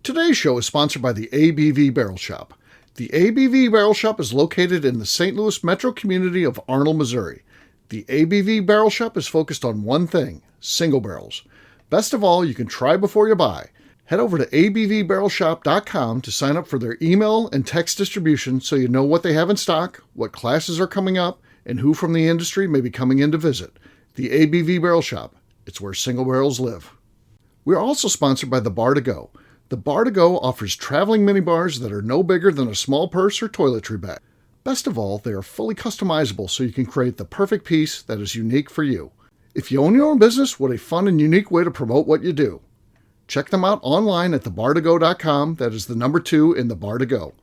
Today's show is sponsored by the ABV Barrel Shop. The ABV Barrel Shop is located in the St. Louis metro community of Arnold, Missouri. The ABV Barrel Shop is focused on one thing, single barrels. Best of all, you can try before you buy. Head over to abvbarrelshop.com to sign up for their email and text distribution so you know what they have in stock, what classes are coming up, and who from the industry may be coming in to visit. The ABV Barrel Shop. It's where single barrels live. We are also sponsored by the Bar to Go. The Bar to Go offers traveling minibars that are no bigger than a small purse or toiletry bag. Best of all, they are fully customizable so you can create the perfect piece that is unique for you. If you own your own business, what a fun and unique way to promote what you do. Check them out online at thebar2go.com. That is the number 2 in the Bar to Go.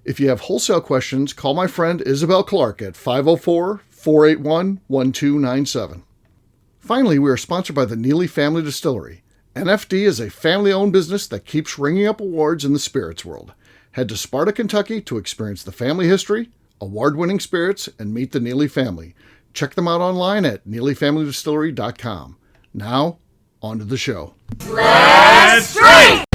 If you have wholesale questions, call my friend Isabel Clark at 504-481-1297. Finally, we are sponsored by the Neely Family Distillery. NFD is a family-owned business that keeps ringing up awards in the spirits world. Head to Sparta, Kentucky to experience the family history, award-winning spirits, and meet the Neely family. Check them out online at neelyfamilydistillery.com. Now, on to the show. Let's drink!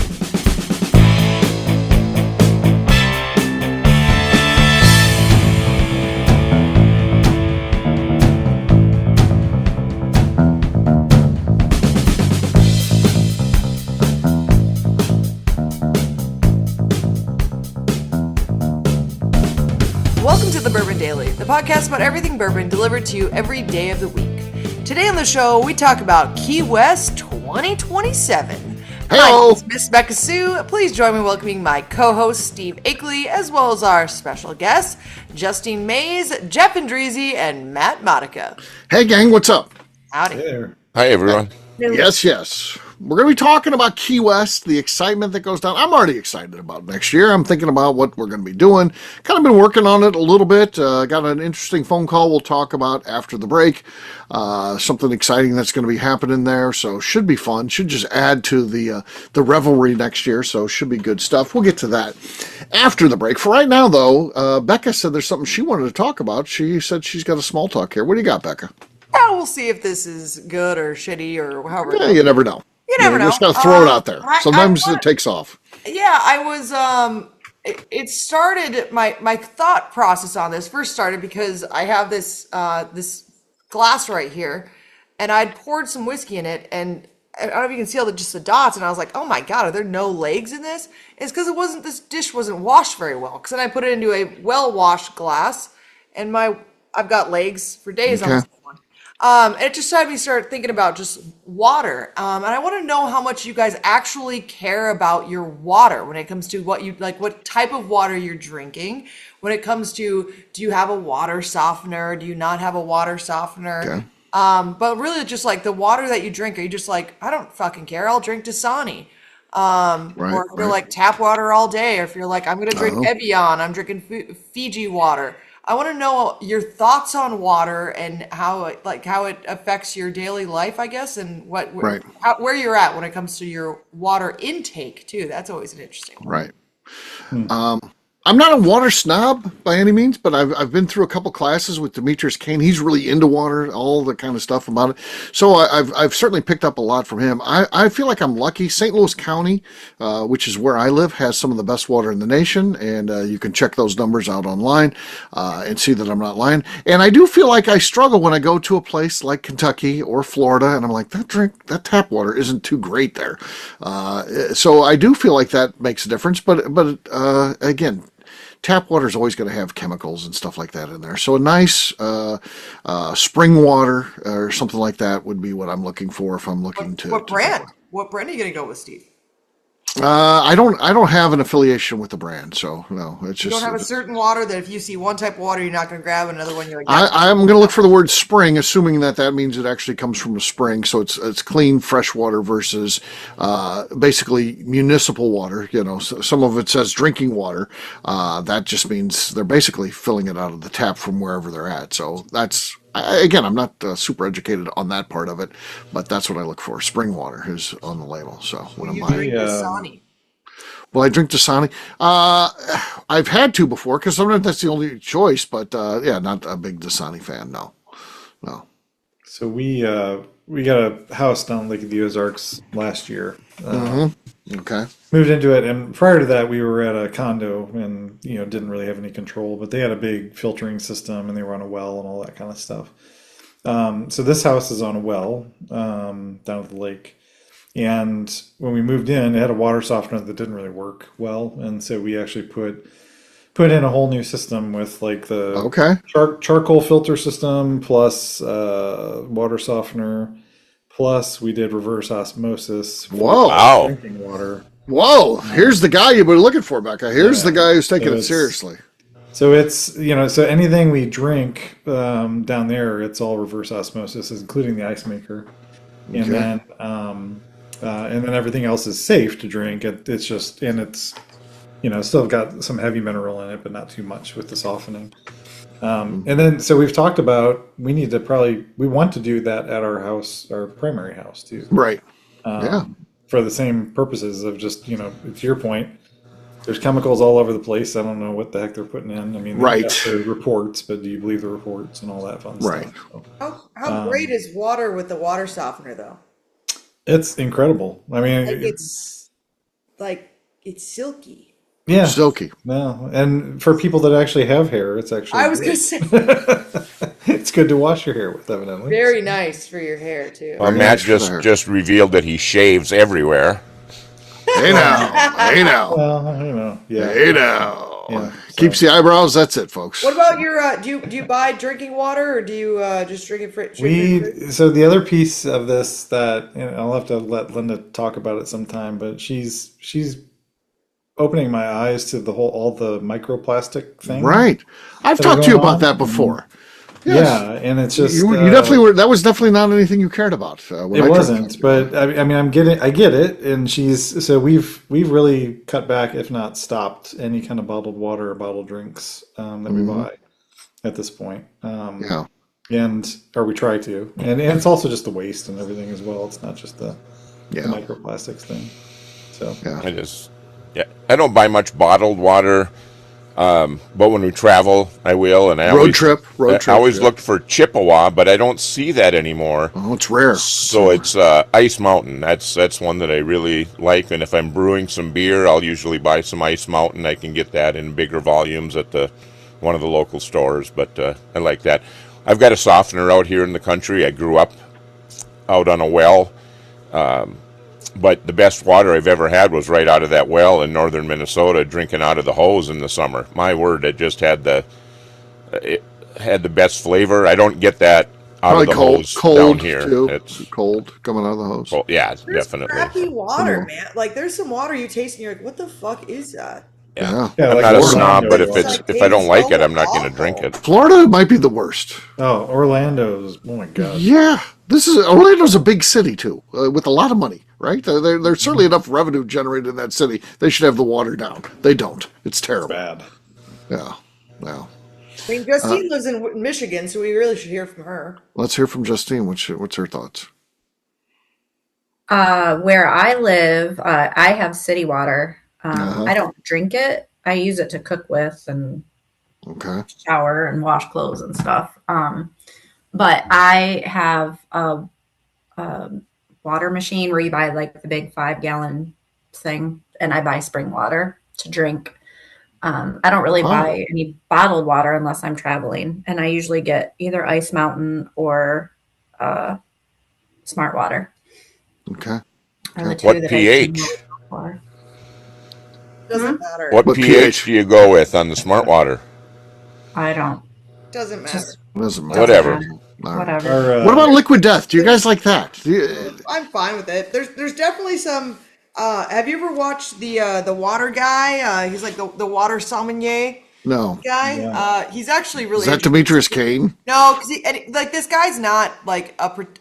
Welcome to the Bourbon Daily, the podcast about everything bourbon delivered to you every day of the week. Today on the show, we talk about Key West 2027. Hello. Hi, Miss Becca Sue. Please join me in welcoming my co-host, Steve Akeley, as well as our special guests, Justine Mays, Jeff Andreezy, and Matt Modica. Hey, gang, what's up? Howdy. Hey there. Hi, everyone. Yes. We're going to be talking about Key West, the excitement that goes down. I'm already excited about next year. I'm thinking about what we're going to be doing. Kind of been working on it a little bit. Got an interesting phone call we'll talk about after the break. Something exciting that's going to be happening there. So should be fun. Should just add to the revelry next year. So should be good stuff. We'll get to that after the break. For right now, though, Becca said there's something she wanted to talk about. She said she's got a small talk here. What do you got, Becca? Yeah, we'll see if this is good or shitty or however. Yeah, you never know. You never know. You just got to throw it out there. Sometimes it takes off. Yeah, I was, it started, my thought process on this first started because I have this glass right here, and I'd poured some whiskey in it, and I don't know if you can see just the dots, and I was like, oh my God, are there no legs in this? It's because this dish wasn't washed very well, because then I put it into a well-washed glass, and I've got legs for days on this one. It just had me start thinking about just water. And I want to know how much you guys actually care about your water when it comes to what type of water you're drinking. When it comes to, do you have a water softener? Do you not have a water softener? Okay. But really just like the water that you drink, are you just like, I don't fucking care. I'll drink Dasani. Or if you're like tap water all day, or if you're like, I'm going to drink Evian, I'm drinking Fiji water. I want to know your thoughts on water and how it affects your daily life, I guess, and where you're at when it comes to your water intake too. That's always an interesting one. Right. I'm not a water snob by any means, but I've been through a couple classes with Demetrius Kane. He's really into water, all the kind of stuff about it. So I've certainly picked up a lot from him. I feel like I'm lucky. St. Louis County, which is where I live, has some of the best water in the nation, and you can check those numbers out online and see that I'm not lying. And I do feel like I struggle when I go to a place like Kentucky or Florida, and I'm like, that tap water isn't too great there. So I do feel like that makes a difference, but again, tap water is always going to have chemicals and stuff like that in there. So a nice spring water or something like that would be what I'm looking for if I'm looking to. What brand? What brand are you going to go with, Steve? I don't have an affiliation with the brand, so no. It's You just don't have a certain water that if you see one type of water, you're not going to grab another one. You're like, I'm going to look for the word spring, assuming that means it actually comes from a spring. So it's clean, fresh water versus basically municipal water. You know, so some of it says drinking water. That just means they're basically filling it out of the tap from wherever they're at. So that's. Again, I'm not super educated on that part of it, but that's what I look for. Spring water is on the label. So when I'm buying, Dasani. Well, I drink Dasani. I've had to before because sometimes that's the only choice. But not a big Dasani fan. No. So we got a house down Lake of the Ozarks last year, Okay. Moved into it, and prior to that, we were at a condo, and didn't really have any control. But they had a big filtering system, and they were on a well and all that kind of stuff. So this house is on a well down at the lake. And when we moved in, it had a water softener that didn't really work well, and so we actually put in a whole new system with like the Okay. charcoal filter system plus water softener, plus we did reverse osmosis for Whoa. Wow. drinking water. Whoa. Here's the guy you've been looking for, Becca. Here's the guy who's taking So it it's- seriously. So it's so anything we drink down there, it's all reverse osmosis, including the ice maker, and Okay. then everything else is safe to drink. It's just it's still got some heavy mineral in it, but not too much with the softening. And then so we've talked about we want to do that at our house, our primary house too, Right. Yeah. for the same purposes of just to your point. There's chemicals all over the place. I don't know what the heck they're putting in. I mean, they've Right. got the reports, but do you believe the reports and all that fun Right. stuff? So, How great is water with the water softener though? it's incredible. I mean, It's silky. yeah, Silky. no, and for people that actually have hair, it's actually I was gonna great. say It's good to wash your hair with, evidently. very nice for your hair too. Well, Very Matt nice for there. just revealed that he shaves everywhere. Hey now. Hey now. Well, yeah. Hey now. Yeah, Keeps the eyebrows. That's it, folks. What about your do you buy drinking water or do you just drink it for So the other piece of this that I'll have to let Linda talk about it sometime, but she's opening my eyes to all the microplastic thing. Right. I've that are talked to you going about on. that before. Yes. Yeah, and it's just You definitely were. That was definitely not anything you cared about. When I It talked wasn't, to you. but I mean, I get it, and we've really cut back, if not stopped, any kind of bottled water or bottled drinks that we buy at this point. Yeah. Or we try to, and it's also just the waste and everything as well. It's not just the Yeah. microplastics thing. So I don't buy much bottled water, but when we travel, I will. And I Road trip. I always Yeah. looked for Chippewa, but I don't see that anymore. Oh, it's rare. So it's Ice Mountain. That's one that I really like. And if I'm brewing some beer, I'll usually buy some Ice Mountain. I can get that in bigger volumes at one of the local stores. But I like that. I've got a softener out here in the country. I grew up out on a well. But the best water I've ever had was right out of that well in northern Minnesota, drinking out of the hose in the summer. My word, it just had the best flavor. I don't get that out Probably of the hose cold down here. too. It's Cold coming out of the hose. well, yeah, There's definitely. crappy water, man. Like there's some water you taste and you're like, what the fuck is that? Yeah. yeah, I'm like not a Orlando snob, but if was. if I don't like it, I'm not going to drink it. Florida might be the worst. Orlando's, oh my god. Yeah. Orlando's a big city too, with a lot of money, right? There's certainly enough revenue generated in that city. They should have the water down. They don't. It's terrible. Bad. Yeah. Well, I mean, Justine lives in Michigan, so we really should hear from her. let's hear from Justine. What's her thoughts? Where I live, I have city water. Uh-huh. I don't drink it. I use it to cook with and Okay. shower and wash clothes and stuff. But I have a water machine where you buy like the big 5-gallon thing, and I buy spring water to drink. I don't really buy any bottled water unless I'm traveling, and I usually get either Ice Mountain or Smart Water. Okay. Are the What two that pH? I drink for. Doesn't matter. What What pH pH? do you go with on the smart water? I don't. Doesn't matter. Just Doesn't matter. Whatever. All right. whatever. What about liquid death? Do you guys like that? I'm fine with it. There's definitely some. Have you ever watched the water guy? He's like the water sommelier No. guy. Yeah. He's actually really Is that Demetrius Kane? No, because like this guy's not like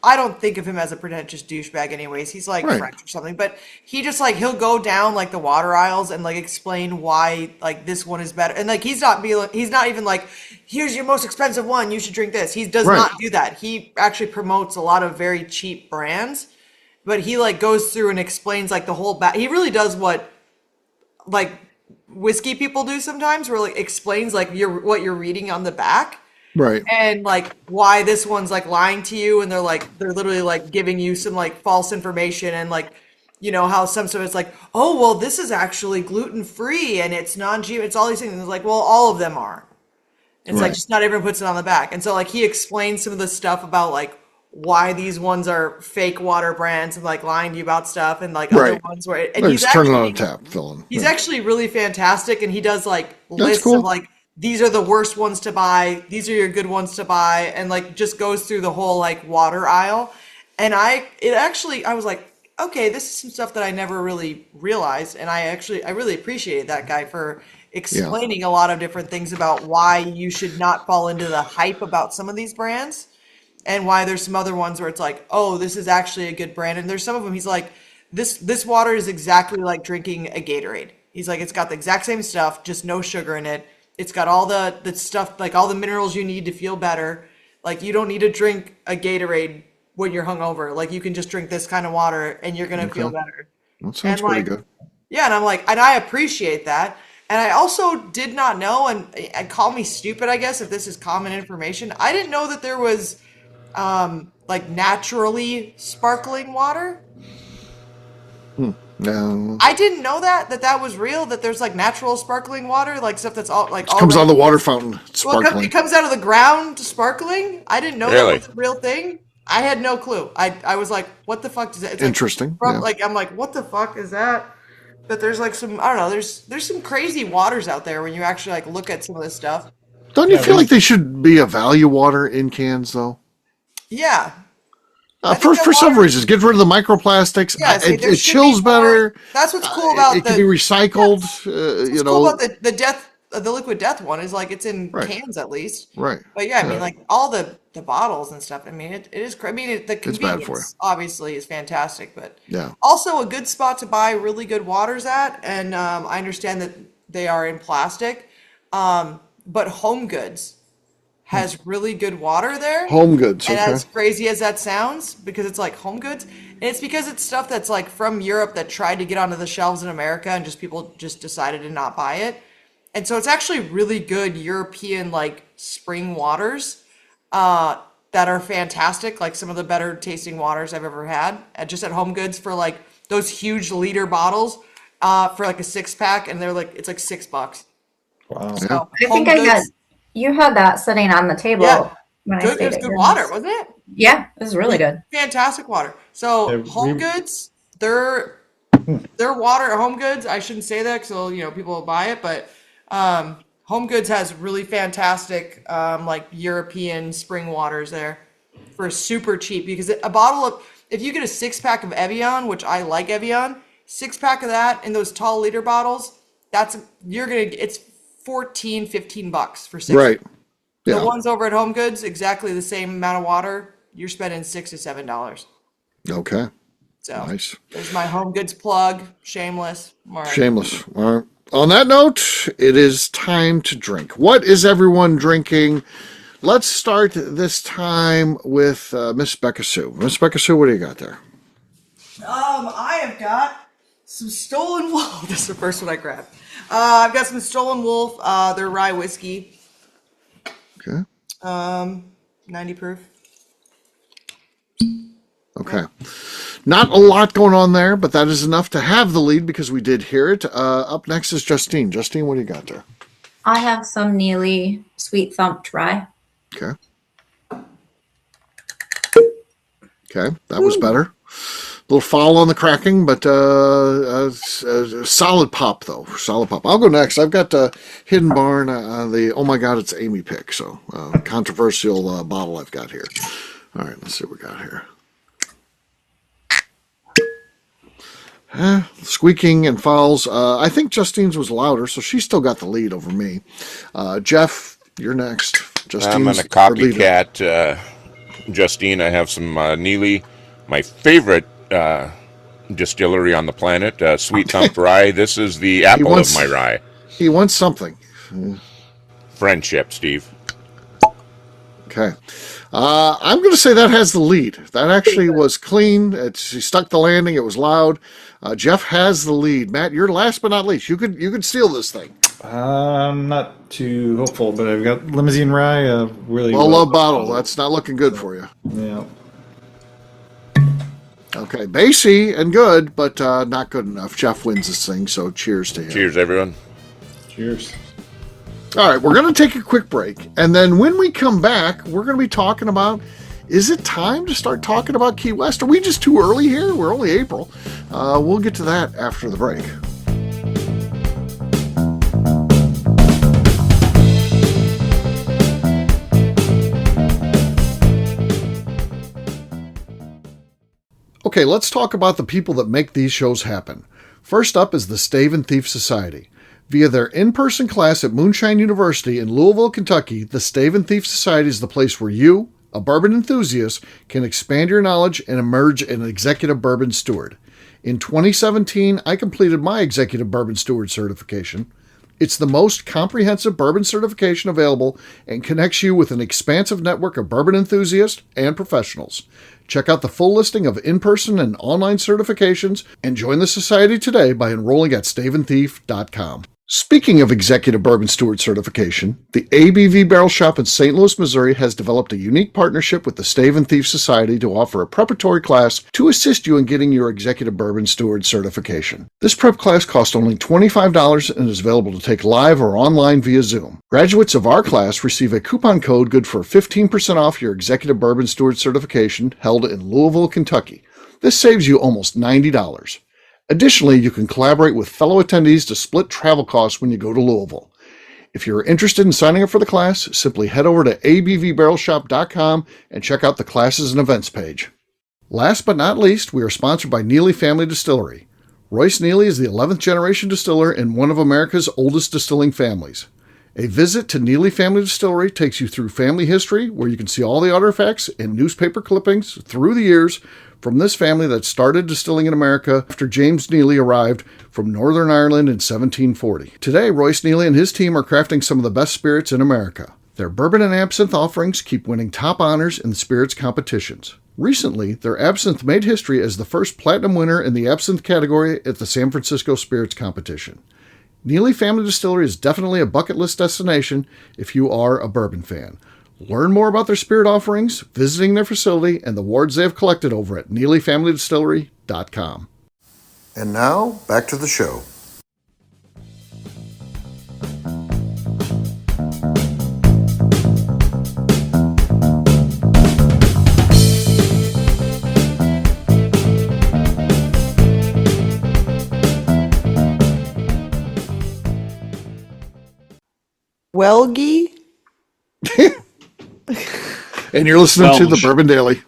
I don't think of him as a pretentious douchebag. Anyways, he's like Right. French or something. But he just like he'll go down like the water aisles and like explain why like this one is better. And like he's not even like, here's your most expensive one. You should drink this. He does Right. not do that. He actually promotes a lot of very cheap brands. But he like goes through and explains like the whole back. He really does what like whiskey people do sometimes, where like explains like what you're reading on the back. Right. And like why this one's like lying to you, and they're literally like giving you some like false information, and like you know, how some stuff it's like, oh, well, this is actually gluten free and it's non-GMO. It's all these things. And it's like, well, all of them are. It's like Right. just not everyone puts it on the back. And so like he explains some of the stuff about like why these ones are fake water brands and like lying to you about stuff and like other Right. ones where and Like he's just turn it on a actually tap, filling. he's Yeah. actually really fantastic and he does like That's lists of cool. like these are the worst ones to buy, these are your good ones to buy, and like just goes through the whole like water aisle. And I was like, okay, this is some stuff that I never really realized, and I really appreciated that guy for Yeah. explaining a lot of different things about why you should not fall into the hype about some of these brands and why there's some other ones where it's like, oh, this is actually a good brand. And there's some of them he's like, this water is exactly like drinking a Gatorade. He's like, it's got the exact same stuff, just no sugar in it. It's got all the stuff, like all the minerals you need to feel better. Like you don't need to drink a Gatorade when you're hungover. Like you can just drink this kind of water and you're gonna feel Okay. better. That sounds And pretty like, good. yeah, and I'm like, and I appreciate that. And I also did not know, and call me stupid, I guess, if this is common information. I didn't know that there was like naturally sparkling water. No. I didn't know that was real. That there's like natural sparkling water, like stuff that's all like It comes out of already. the water fountain, it's Well, it sparkling. comes out of the ground sparkling. I didn't know that Really? was a real thing. I had no clue. I was like, what the fuck is that? It's like Interesting. from Yeah. like I'm like, what the fuck is that? But there's like some I don't know. There's some crazy waters out there when you actually like look at some of this stuff. Don't you Yeah, feel there's- like they should be a value water in cans though? Yeah, I think that For some water- reasons, get rid of the microplastics. yeah. See, It there should chills be more- better. That's what's cool about It can be recycled. What's You cool know. about the liquid death one is like it's in Right. cans at least. Right. But yeah, I mean Yeah. like all the bottles and stuff. I mean it is. I mean the bad for you. convenience obviously is fantastic, but Yeah. also a good spot to buy really good waters at. And I understand that they are in plastic, but Home Goods has really good water there. Home Goods. And Okay. as crazy as that sounds, because it's like Home Goods, and it's because it's stuff that's like from Europe that tried to get onto the shelves in America and just people just decided to not buy it. And so it's actually really good European like spring waters that are fantastic, like some of the better tasting waters I've ever had just at Home Goods for like those huge liter bottles for like a 6-pack, and they're like it's like $6. Wow. So I Home think I got Goods- you had that sitting on the table Yeah. when I good. stayed It was at good your water, house. wasn't it? Yeah, it was really good. Fantastic water. So Yeah, Home we- Goods, their water, Home Goods. I shouldn't say that because you know people will buy it, but Home Goods has really fantastic like European spring waters there for super cheap. Because a bottle of if you get a 6-pack of Evian, which I like Evian, 6-pack of that in those tall liter bottles, it's $14-15 for 6. Right. The Yeah. ones over at Home Goods, exactly the same amount of water. You're spending $6 to $7. Okay. So Nice. there's my Home Goods plug. Shameless. All right. Shameless. All right. On that note, it is time to drink. What is everyone drinking? Let's start this time with Miss Becca Sue. Miss Becca Sue, what do you got there? I have got some Stolen Wolf. This is the first one I grabbed. I've got some Stolen Wolf. They're rye whiskey. Okay. 90 proof. Okay. Not a lot going on there, but that is enough to have the lead because we did hear it. Up next is Justine. Justine, what do you got there? I have some Neely Sweet Thumped Rye. Okay. Okay, that was better. A little foul on the cracking, but solid pop, though. Solid pop. I'll go next. I've got Hidden Barn, the Oh My God, It's Amy pick. So, controversial bottle I've got here. All right, let's see what we got here. Squeaking and fouls. I think Justine's was louder, so she still got the lead over me. Jeff, you're next. I'm going to our leader. copycat Justine. I have some Neely, my favorite distillery on the planet, Sweet Thumped Rye. This is the apple wants- of my rye. He wants something. Friendship, Steve. Okay. I'm going to say that has the lead. That actually was clean. She stuck the landing. It was loud. Jeff has the lead. Matt, you're last but not least. You could steal this thing. I'm not too hopeful, but I've got Limousine Rye, a really Well-loved bottle. That's not looking good for you. Yeah. Okay, bassy and good, but not good enough. Jeff wins this thing, so cheers to him. Cheers, everyone. Cheers. All right, we're going to take a quick break. And then when we come back, we're going to be talking about, is it time to start talking about Key West? Are we just too early here? We're only April. We'll get to that after the break. Okay, let's talk about the people that make these shows happen. First up is the Stave and Thief Society. Via their in-person class at Moonshine University in Louisville, Kentucky, the Stave and Thief Society is the place where you, a bourbon enthusiast, can expand your knowledge and emerge an executive bourbon steward. In 2017, I completed my executive bourbon steward certification. It's the most comprehensive bourbon certification available and connects you with an expansive network of bourbon enthusiasts and professionals. Check out the full listing of in-person and online certifications and join the society today by enrolling at staveandthief.com. Speaking of executive bourbon steward certification, the ABV Barrel Shop in St. Louis, Missouri has developed a unique partnership with the Stave and Thief Society to offer a preparatory class to assist you in getting your executive bourbon steward certification. This prep class costs only $25 and is available to take live or online via Zoom. Graduates of our class receive a coupon code good for 15% off your executive bourbon steward certification held in Louisville, Kentucky. This saves you almost $90. Additionally, you can collaborate with fellow attendees to split travel costs when you go to Louisville. If you're interested in signing up for the class, simply head over to abvbarrelshop.com and check out the classes and events page. Last but not least, we are sponsored by Neely Family Distillery. Royce Neely is the 11th generation distiller in one of America's oldest distilling families. A visit to Neely Family Distillery takes you through family history, where you can see all the artifacts and newspaper clippings through the years from this family that started distilling in America after James Neely arrived from Northern Ireland in 1740. Today, Royce Neely and his team are crafting some of the best spirits in America. Their bourbon and absinthe offerings keep winning top honors in the spirits competitions. Recently, their absinthe made history as the first platinum winner in the absinthe category at the San Francisco Spirits Competition. Neely Family Distillery is definitely a bucket list destination if you are a bourbon fan. Learn more about their spirit offerings, visiting their facility, and the awards they have collected over at NeelyFamilyDistillery.com. And now, back to the show. Welgie? And you're listening to the Bourbon Daily.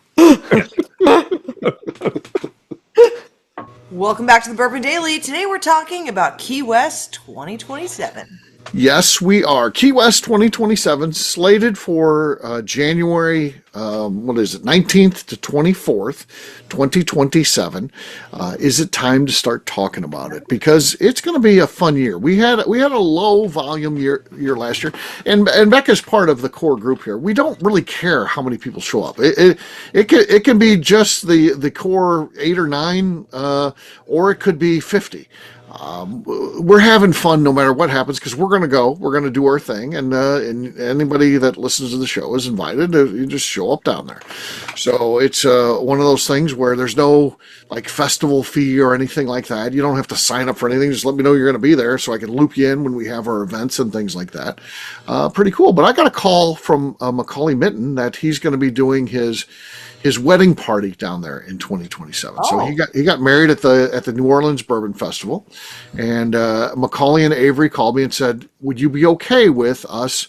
Welcome back to the Bourbon Daily. Today we're talking about Key West 2027. Yes, we are. Key West 2027, slated for January, 19th to 24th, 2027. Is it time to start talking about it? Because it's going to be a fun year. We had a low volume year last year, and Becca's part of the core group here. We don't really care how many people show up. It can be just the core 8 or 9, or it could be 50. We're having fun no matter what happens, because we're going to go. We're going to do our thing, and anybody that listens to the show is invited. You just show up down there. So it's one of those things where there's no like festival fee or anything like that. You don't have to sign up for anything. Just let me know you're going to be there, so I can loop you in when we have our events and things like that. Pretty cool. But I got a call from Macaulay Mitten that he's going to be doing his wedding party down there in 2027. Oh. So he got married at the New Orleans Bourbon Festival, and Macaulay and Avery called me and said, would you be okay with us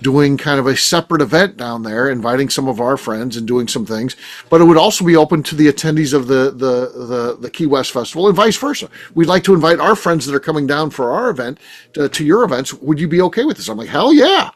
doing kind of a separate event down there, inviting some of our friends and doing some things, but it would also be open to the attendees of the Key West Festival and vice versa. We'd like to invite our friends that are coming down for our event to your events. Would you be okay with this? I'm like, hell yeah.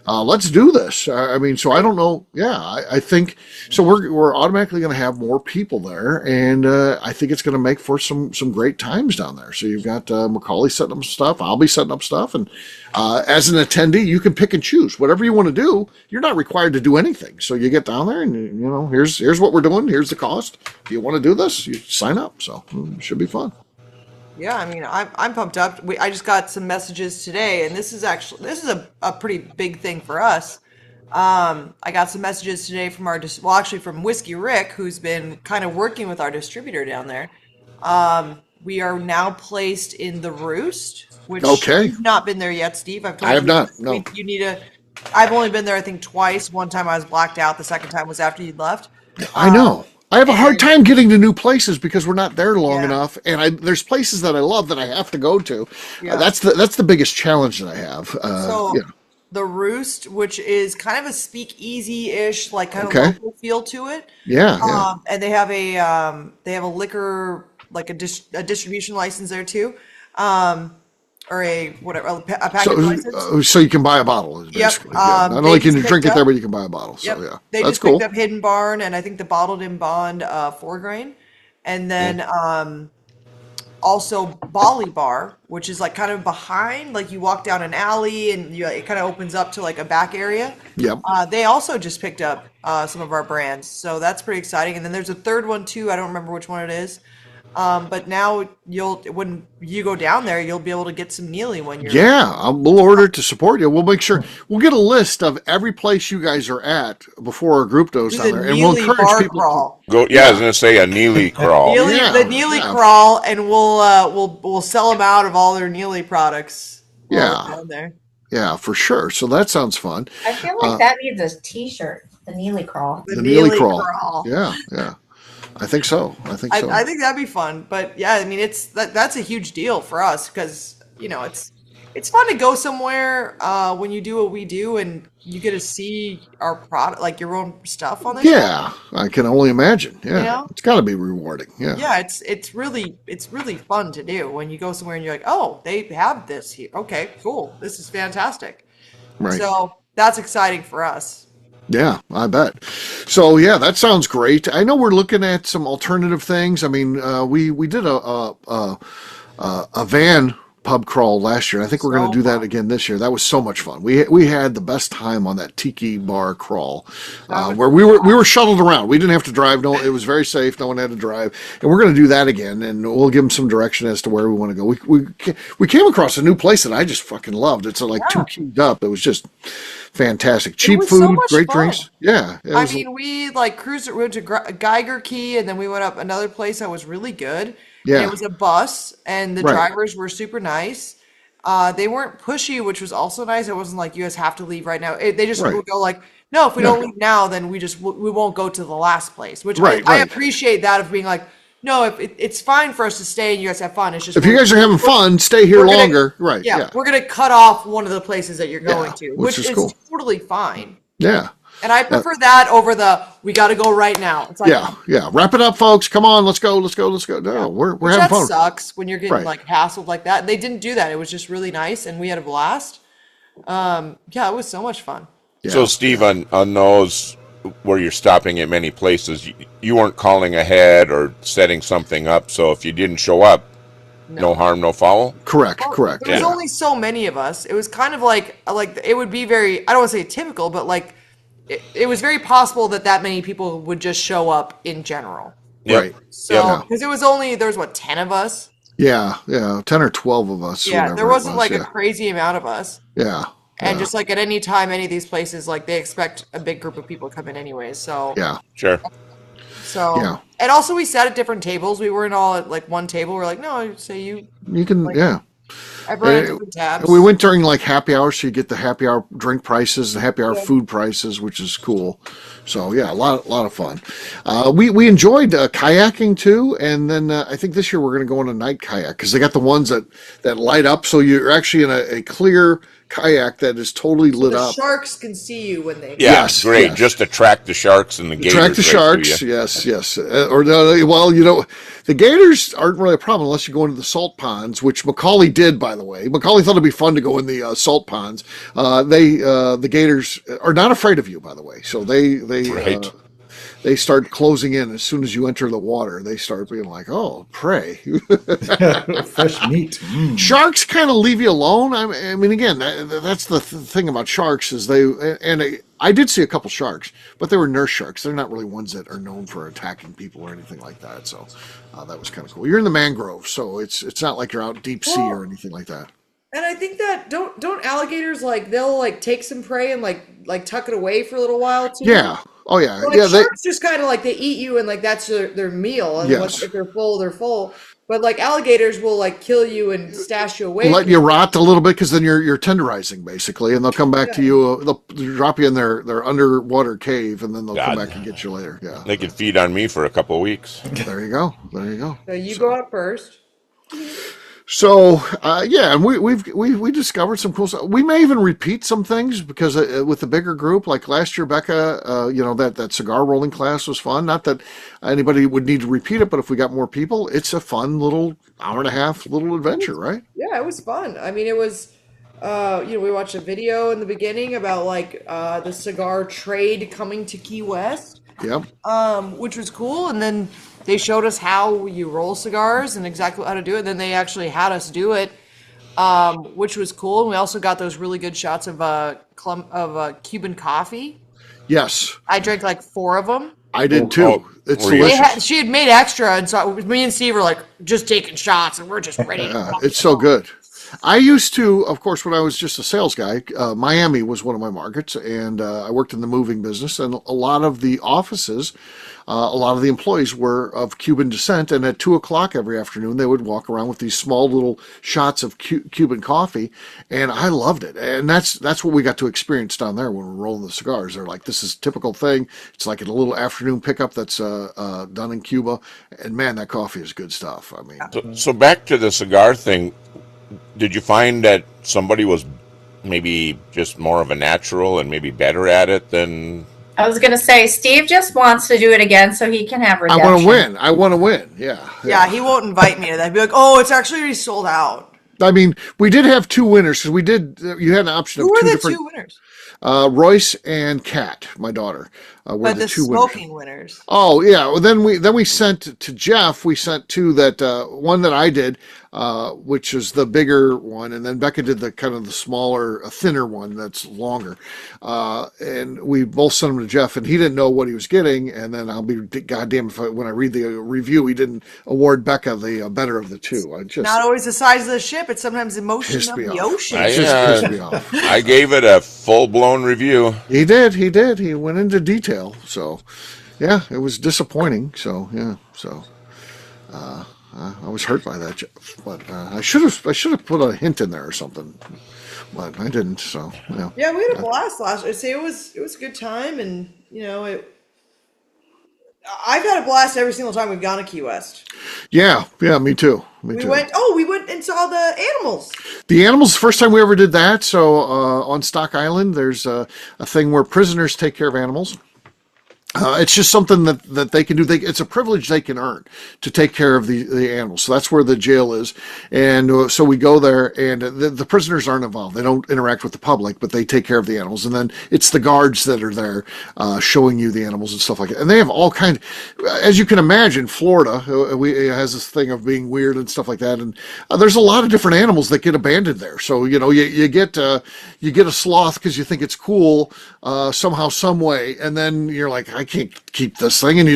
Let's do this. So I don't know. Yeah, I think so. We're automatically going to have more people there, and I think it's going to make for some great times down there. So you've got Macaulay setting up stuff. I'll be setting up stuff, and as an attendee, you can pick and choose whatever you want to do. You're not required to do anything. So you get down there, and here's what we're doing. Here's the cost. If you want to do this, you sign up. So it should be fun. Yeah, I mean, I'm pumped up. I just got some messages today, and this is a pretty big thing for us. I got some messages today from actually from Whiskey Rick, who's been kind of working with our distributor down there. We are now placed in the Roost, which Okay. you've not been there yet, Steve. I've I told have you not. No. you need to. I've only been there, I think, twice. One time I was blacked out. The second time was after you'd left. I know. I have a hard And time getting to new places because we're not there long yeah, enough, and there's places that I love that I have to go to. yeah. That's the biggest challenge that I have. So the Roost, which is kind of a speakeasy-ish, like kind of Okay. local feel to it. Yeah. Yeah. And they have a liquor like a distribution license there too, or a whatever a package license. So you can buy a bottle, is Yep. basically. Yeah. Not They only can just you drink picked it there, up. but you can buy a bottle. So Yep. yeah, They that's just picked cool. up Hidden Barn and I think the bottled in bond 4 grain, and then also Bali Bar, which is like kind of behind, like you walk down an alley and it kind of opens up to like a back area. Yep. They also just picked up some of our brands, so that's pretty exciting. And then there's a third one too. I don't remember which one it is. But now when you go down there, you'll be able to get some Neely when you're. Yeah, we'll order it to support you. We'll make sure we'll get a list of every place you guys are at before our group goes Do down the there, and we'll Neely encourage bar people. crawl. Go. Yeah, I was gonna say a Neely crawl. Yeah, The Neely yeah. crawl, and we'll sell them out of all their Neely products. While Yeah. we're down there. Yeah, for sure. So that sounds fun. I feel like that needs a T-shirt. The Neely Crawl. The The Neely Neely crawl. crawl. Yeah, yeah. I think so. I think so. I think that'd be fun. But yeah, I mean, that's a huge deal for us because it's fun to go somewhere when you do what we do and you get to see our product, like your own stuff on the shelf. Yeah, I can only imagine. Yeah, You know? it's got to be rewarding. Yeah. Yeah, it's really fun to do when you go somewhere and you're like, oh, they have this here. Okay, cool. This is fantastic. Right. So that's exciting for us. Yeah, I bet. So yeah, that sounds great. I know we're looking at some alternative things. I mean, we did a van pub crawl last year. I think we're going So to do that fun. again this year. That was so much fun. We had the best time on that tiki bar crawl, where we were shuttled around. We didn't have to drive. No, it was very safe. No one had to drive. And we're going to do that again. And we'll give them some direction as to where we want to go. We came across a new place that I just fucking loved. It's like Yeah. 2 queued up. It was just fantastic. Cheap was so food, much great fun. drinks. Yeah, it I was- mean, we like cruised. We went to Geiger Key, and then we went up another place that was really good. Yeah. And it was a bus, and the Right. drivers were super nice. They weren't pushy, which was also nice. It wasn't like you guys have to leave right now. They just Right. would go like, no, if we Yeah. don't leave now, then we won't go to the last place. Which Right, I right. appreciate that of being like, no, if it's fine for us to stay and you guys have fun. It's just if you guys are having fun, stay here we're gonna- longer. Right. yeah, Yeah. we're gonna cut off one of the places that you're going Yeah, to, which which is is cool. totally fine. Yeah. And I prefer that over the we got to go right now. It's like Yeah. Yeah. Wrap it up, folks. Come on. Let's go. Let's go. Let's go. No, we're which having that fun. sucks when you're getting Right. like hassled like that. And they didn't do that. It was just really nice, and we had a blast. Yeah, it was so much fun. Yeah. So, Steve, on those where you're stopping at many places, you weren't calling ahead or setting something up. So if you didn't show up, no harm, no foul. Correct. Well, Correct. There was Yeah. only so many of us. It was kind of like it would be very. I don't want to say typical, but like it was very possible that many people would just show up in general. Yep. Right. So Yep. because it was only there was 10 of us. Yeah. Yeah. 10 or 12 of us. Yeah, whatever there it wasn't was. like Yeah. a crazy amount of us. Yeah. And Yeah. just like at any time, any of these places, like they expect a big group of people to come in anyways. So Yeah. Sure. Yeah. and also we sat at different tables. We weren't all at like one table. We're like, no, say you. You can. Yeah. Everyone had Uh, different tabs. We went during like happy hour, so you get the happy hour drink prices, the happy hour food prices, which is cool. So yeah, a lot of fun. We enjoyed kayaking too, and then I think this year we're going to go on a night kayak because they got the ones that light up, so you're actually in a clear kayak that is totally lit The up. sharks can see you when they. Yeah, Yes, great. yes. Just attract the sharks and the gators. Track the right to sharks, you. yes. Or no, well, the gators aren't really a problem unless you go into the salt ponds, which Macaulay did, by the way. Macaulay thought it'd be fun to go in the salt ponds. The gators are not afraid of you, by the way. So Right. they start closing in as soon as you enter the water. They start being like, "Oh, prey." Fresh meat. Mm. Sharks kind of leave you alone. I mean, again, that's the thing about sharks is I did see a couple sharks, but they were nurse sharks. They're not really ones that are known for attacking people or anything like that. So that was kind of cool. You're in the mangrove, so it's not like you're out deep sea or anything like that. And I think that don't alligators like they'll like take some prey and like tuck it away for a little while too. Yeah. Oh yeah. Like Yeah. They sharks just kind of like they eat you and like that's their meal and what yes. if they're full, they're full. But like alligators will like kill you and stash you away Let for a you little rot a little bit because then you're tenderizing basically, and they'll come back to bit. you. They'll drop you in their underwater cave, and then they'll come God, back and get you later. Yeah. they could feed on me for a couple of weeks. There you go. There you go. So you go So. up first. So yeah, and we discovered some cool stuff. We may even repeat some things because with the bigger group, like last year, Becca, that cigar rolling class was fun. Not that anybody would need to repeat it, but if we got more people, it's a fun little hour and a half little adventure, right? Yeah, it was fun. I mean, it was, we watched a video in the beginning about like the cigar trade coming to Key West, Yep. which was cool. And then they showed us how you roll cigars and exactly how to do it. And then they actually had us do it, which was cool. And we also got those really good shots of Cuban coffee. Yes, I drank like 4 of them. I did too. Oh, It's were you- delicious. She had made extra, and so me and Steve were like just taking shots, and we're just ready. It's so good. I used to, of course, when I was just a sales guy, Miami was one of my markets, and I worked in the moving business, and a lot of the offices, a lot of the employees were of Cuban descent, and at 2 o'clock every afternoon, they would walk around with these small little shots of Cuban coffee, and I loved it. And that's what we got to experience down there when we're rolling the cigars. They're like, this is a typical thing. It's like a little afternoon pickup that's done in Cuba, and man, that coffee is good stuff. I mean, So back to the cigar thing. Did you find that somebody was maybe just more of a natural and maybe better at it than? I was gonna say Steve just wants to do it again so he can have I redemption. want to win. I want to win. Yeah. Yeah, he won't invite me to that. He'd be like, "Oh, it's actually already sold out." I mean, we did have 2 winners because we did. You had an option Who of were two the different. 2 winners? Royce and Kat, my daughter, were But the the 2 winners. smoking winners. Oh yeah. Well, then we sent to Jeff. We sent 2 that one that I did, which is the bigger one, and then Becca did the kind of the smaller, thinner one that's longer. And we both sent them to Jeff, and he didn't know what he was getting. And then I'll be goddamn if when I read the review, he didn't award Becca the better of the 2. I just Not always the size of the ship; it's sometimes the motion pissed of me the off. ocean. It just pissed me off. I gave it a full-blown review. He did. He did. He went into detail. So, yeah, it was disappointing. So, yeah. So, I was hurt by that, but I should have put a hint in there or something, but I didn't. So, yeah. Yeah, we had a blast last year. See, it was a good time, and I've had a blast every single time we've gone to Key West. Yeah. Me too. Me We too. went and saw the animals. The animals, the first time we ever did that. So, on Stock Island, there's a thing where prisoners take care of animals. It's just something that they can do. It's a privilege they can earn to take care of the animals. So that's where the jail is. And so we go there, and the prisoners aren't involved. They don't interact with the public, but they take care of the animals. And then it's the guards that are there showing you the animals and stuff like that. And they have all kinds. As you can imagine, Florida it has this thing of being weird and stuff like that. And there's a lot of different animals that get abandoned there. So you get a sloth because you think it's cool somehow, some way, and then you're like, I can't keep this thing, and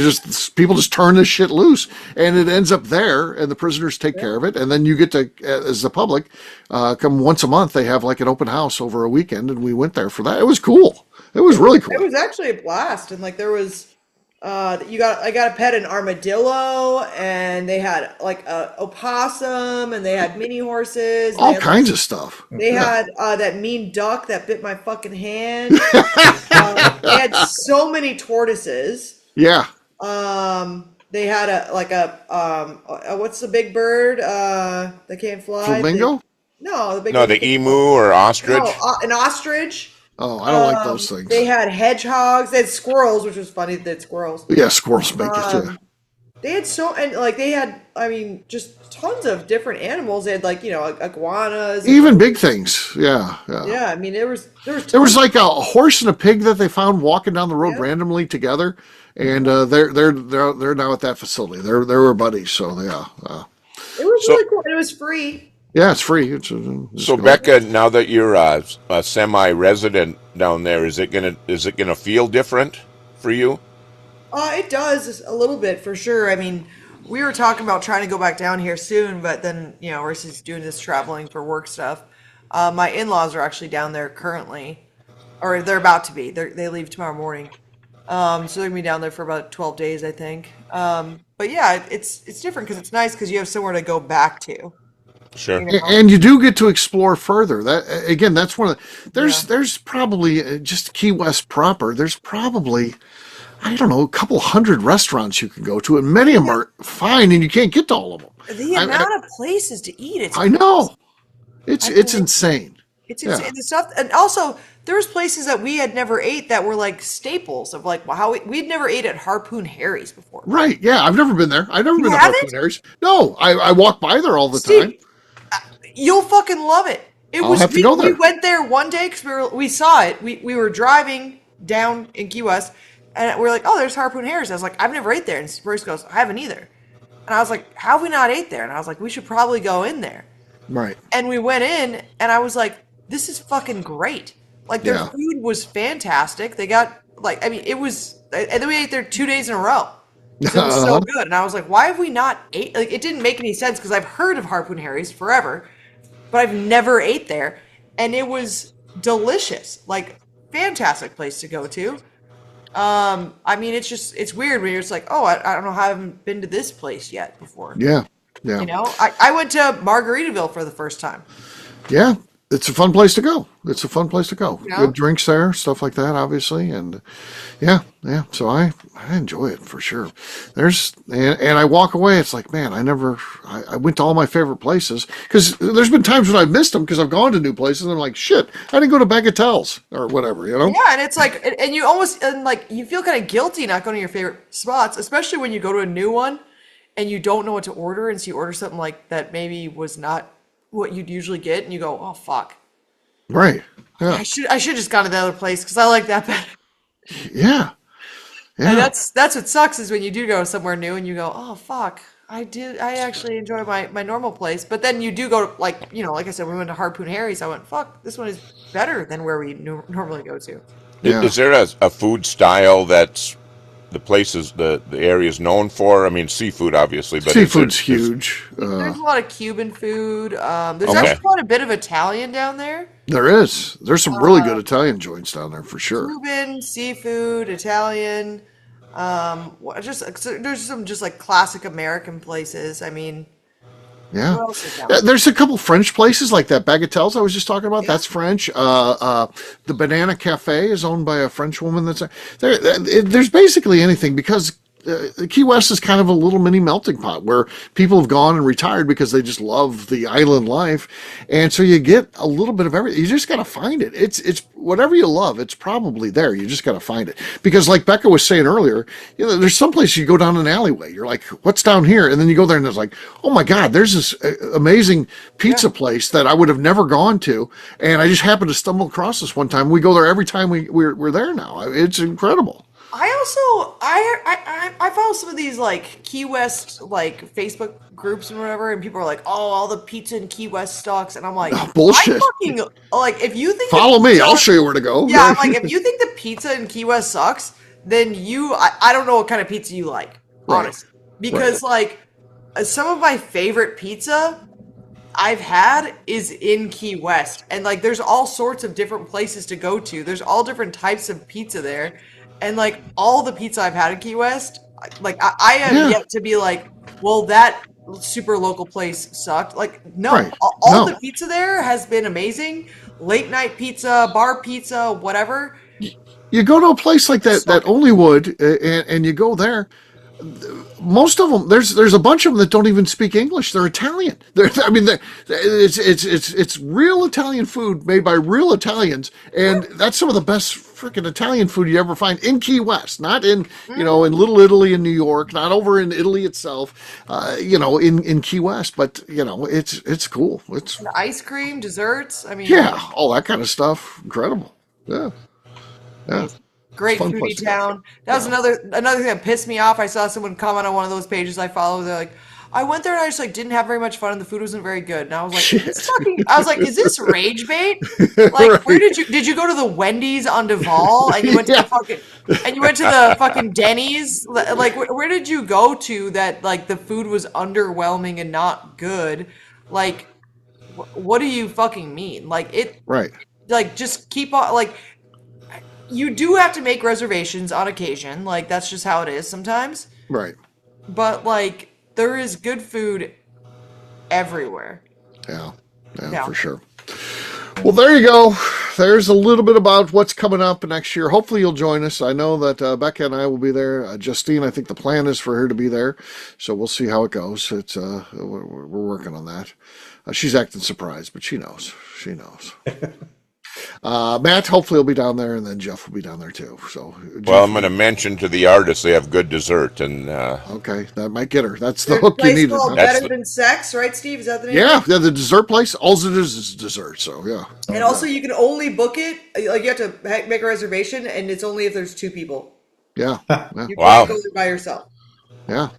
people just turn this shit loose, and it ends up there, and the prisoners take care of it, and then you get to, as the public, come once a month. They have like an open house over a weekend, and we went there for that. It was cool. It was really cool. It was actually a blast, and like there was, I got to pet an armadillo, and they had like a opossum, and they had mini horses, All kinds of stuff. They had that mean duck that bit my fucking hand. They had so many tortoises. Yeah. They had what's the big bird that can't fly? Flamingo? The emu or ostrich. No, an ostrich. Oh, I don't like those things. They had hedgehogs. They had squirrels, which was funny. They had squirrels. Yeah, squirrels make it too. They had just tons of different animals. They had iguanas. Even big things. Yeah. Yeah, I mean there was like a horse and a pig that they found walking down the road randomly together, and they're now at that facility. They were buddies, so yeah. It was really cool. And it was free. Yeah, it's free. It's So cool. Becca, now that you're a semi-resident down there, is it gonna feel different for you? It does a little bit for sure. I mean, we were talking about trying to go back down here soon, but then, you know, Rissy's doing this traveling for work stuff. My in-laws are actually down there currently, or they're about to be. They leave tomorrow morning. So they're gonna be down there for about 12 days, I think. But yeah, it's different because it's nice because you have somewhere to go back to. Sure. You know? And you do get to explore further. That again, that's one of Yeah. there's probably just Key West proper. There's probably I don't know a couple hundred restaurants you can go to, and many of them are fine, and you can't get to all of them. The amount of places to eat, it's I know I it's mean, insane. it's Yeah. insane. The stuff, and also there was places that we had never ate that were like staples of like how we'd never ate at Harpoon Harry's before. Right? Yeah, I've never been there. I've never You been to haven't? Harpoon Harry's. No, I walk by there all the time. Steve, you'll fucking love it. It I'll was have to go we there. went there one day because we saw it. We were driving down in Key West, and we are like, oh, there's Harpoon Harry's. I was like, I've never ate there, and Bruce goes, I haven't either. And I was like, how have we not ate there? And I was like, we should probably go in there. Right. And we went in, and I was like, this is fucking great. Like their Yeah. food was fantastic. They got like, I mean, it was, and then we ate there 2 days in a row. It was so good. And I was like, why have we not ate? Like, it didn't make any sense because I've heard of Harpoon Harry's forever, but I've never ate there. And it was delicious. Like, fantastic place to go to. I mean, it's weird when you're just like, oh, I don't know how I haven't been to this place yet before. Yeah. Yeah. You know, I went to Margaritaville for the first time. Yeah. It's a fun place to go. It's a fun place to go. Yeah. Good drinks there, stuff like that, obviously, and yeah. So I enjoy it for sure. And I walk away. It's like, man, I went to all my favorite places because there's been times when I've missed them because I've gone to new places and I'm like, shit, I didn't go to Bagatelles or whatever, you know? Yeah, and it's like, and you almost, and like, you feel kind of guilty not going to your favorite spots, especially when you go to a new one and you don't know what to order, and so you order something like that maybe was not what you'd usually get, and you go, oh fuck, Right. Yeah. I should just gone to the other place because I like that better. Yeah. And Yeah. that's what sucks is when you do go somewhere new and you go, oh fuck, I actually enjoy my normal place, but then you do go to, like, you know, like I said, we went to Harpoon Harry's. I went, fuck, this one is better than where we normally go to. Yeah. Is there a food style that's the area is known for? I mean, seafood, obviously, but Seafood's huge. There's a lot of Cuban food. There's Okay. actually quite a bit of Italian down there. There is. There's some really good Italian joints down there for sure. Cuban, seafood, Italian. There's some just like classic American places. I mean, Yeah. what else is down there? There's a couple French places like that Bagatelles I was just talking about. Yeah. That's French. The Banana Cafe is owned by a French woman. There's basically anything because Key West is kind of a little mini melting pot where people have gone and retired because they just love the island life, and so you get a little bit of everything. You just got to find it. It's whatever you love. It's probably there. You just got to find it because, like Becca was saying earlier, you know, there's some places you go down an alleyway. You're like, what's down here? And then you go there and it's like, oh my God, there's this amazing pizza place that I would have never gone to, and I just happened to stumble across this one time. We go there every time we're there now. It's incredible. I also I follow some of these like Key West like Facebook groups and whatever, and people are like, "Oh, all the pizza in Key West sucks," and I'm like, Bullshit. I fucking like if you think Follow the me. pizza- I'll show you where to go. Yeah, I'm like, if you think the pizza in Key West sucks, then I don't know what kind of pizza you like, Right. honestly, because like some of my favorite pizza I've had is in Key West, and like there's all sorts of different places to go to. There's all different types of pizza there, and like all the pizza I've had in Key West, like I have Yeah. yet to be like, well, that super local place sucked. Like no, Right. all No. the pizza there has been amazing. Late night pizza, bar pizza, whatever. You go to a place like that Onlywood, and you go there. Most of them, there's a bunch of them that don't even speak English. They're Italian. It's real Italian food made by real Italians, and that's some of the best freaking Italian food you ever find in Key West, not in in Little Italy in New York, not over in Italy itself, in Key West. But it's cool. It's Ice cream, desserts. I mean, yeah, all that kind of stuff. Incredible. Yeah, yeah. great Fun foodie place to go. town. That was another thing that pissed me off. I saw someone comment on one of those pages I follow. They're like, I went there and I just like didn't have very much fun and the food wasn't very good. And I was like, is this rage bait? Like, Right. where did you go to the Wendy's on Duval and you went to the fucking Denny's? Like, where did you go to that like the food was underwhelming and not good? Like, what do you fucking mean? Right. Like, just keep on, like, you do have to make reservations on occasion. Like, that's just how it is sometimes. Right. But, like, there is good food everywhere. Yeah, for sure. Well, there you go. There's a little bit about what's coming up next year. Hopefully you'll join us. I know that Becca and I will be there. Justine, I think the plan is for her to be there. So we'll see how it goes. It's we're working on that. She's acting surprised, but she knows. She knows. Matt, hopefully will be down there, and then Jeff will be down there too. So, Well, I'm going to mention to the artists they have good dessert, and okay, that might get her. That's the There's hook a you place needed. called Huh? Better Than Sex, right, Steve? Is that the name? Yeah, the dessert place. All it is dessert. So yeah. And also, you can only book it. Like, you have to make a reservation, and it's only if there's 2 people. Yeah. You Wow. can't go there by yourself. Yeah.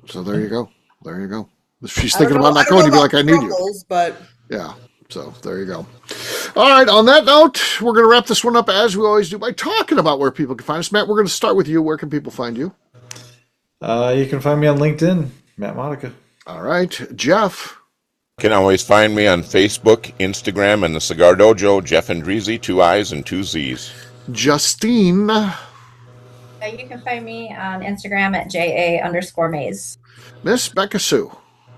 So there you go. There you go. If she's I don't thinking know- about I not don't going, know you'd be like, about I need you. crumbles, but Yeah. So there you go. All right. On that note, we're going to wrap this one up as we always do by talking about where people can find us. Matt, we're going to start with you. Where can people find you? You can find me on LinkedIn, Matt Monica. All right. Jeff. you can always find me on Facebook, Instagram, and the Cigar Dojo, Jeff Andreezy, 2 I's and 2 Z's. Justine. You can find me on Instagram at JA_Maze. Miss Becca Sue.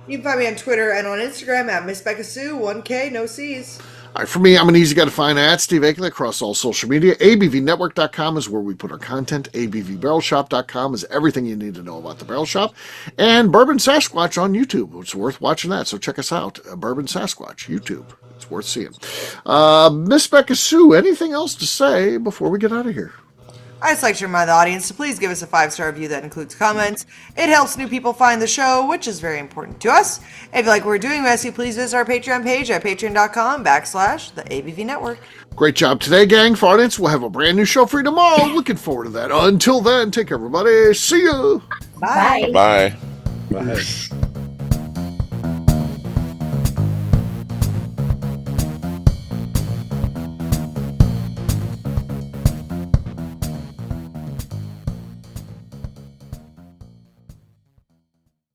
you can find me on Twitter and on Instagram at Miss Becca Sue, 1K, no C's. All right, for me, I'm an easy guy to find at Steve Akeley across all social media. ABVnetwork.com is where we put our content. ABVBarrelShop.com is everything you need to know about the Barrel Shop. And Bourbon Sasquatch on YouTube. It's worth watching that, so check us out. Bourbon Sasquatch, YouTube. It's worth seeing. Miss Becca Sue, anything else to say before we get out of here? I'd just like to remind the audience to please give us a 5-star review that includes comments. It helps new people find the show, which is very important to us. If you like what we're doing, we ask you please visit our Patreon page at patreon.com/the ABV Network. Great job today, gang. For audience, we'll have a brand new show for you tomorrow. Looking forward to that. Until then, take care, everybody. See you. Bye. Bye. Bye.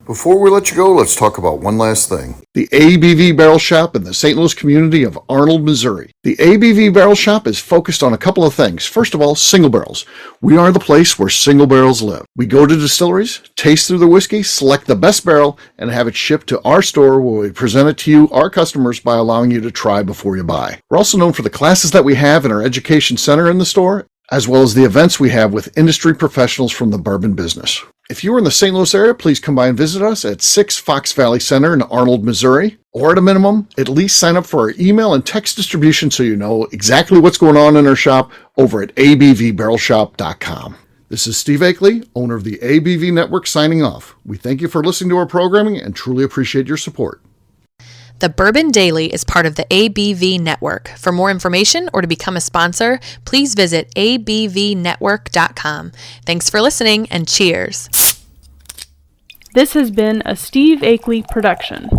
Before we let you go, let's talk about one last thing. The ABV Barrel Shop in the St. Louis community of Arnold, Missouri. The ABV Barrel Shop is focused on a couple of things. First of all, single barrels. We are the place where single barrels live. We go to distilleries, taste through the whiskey, select the best barrel, and have it shipped to our store where we present it to you, our customers, by allowing you to try before you buy. We're also known for the classes that we have in our education center in the store, as well as the events we have with industry professionals from the bourbon business. If you are in the St. Louis area, please come by and visit us at 6 Fox Valley Center in Arnold, Missouri. Or at a minimum, at least sign up for our email and text distribution so you know exactly what's going on in our shop over at abvbarrelshop.com. This is Steve Akeley, owner of the ABV Network, signing off. We thank you for listening to our programming and truly appreciate your support. The Bourbon Daily is part of the ABV Network. For more information or to become a sponsor, please visit abvnetwork.com. Thanks for listening and cheers. This has been a Steve Akeley production.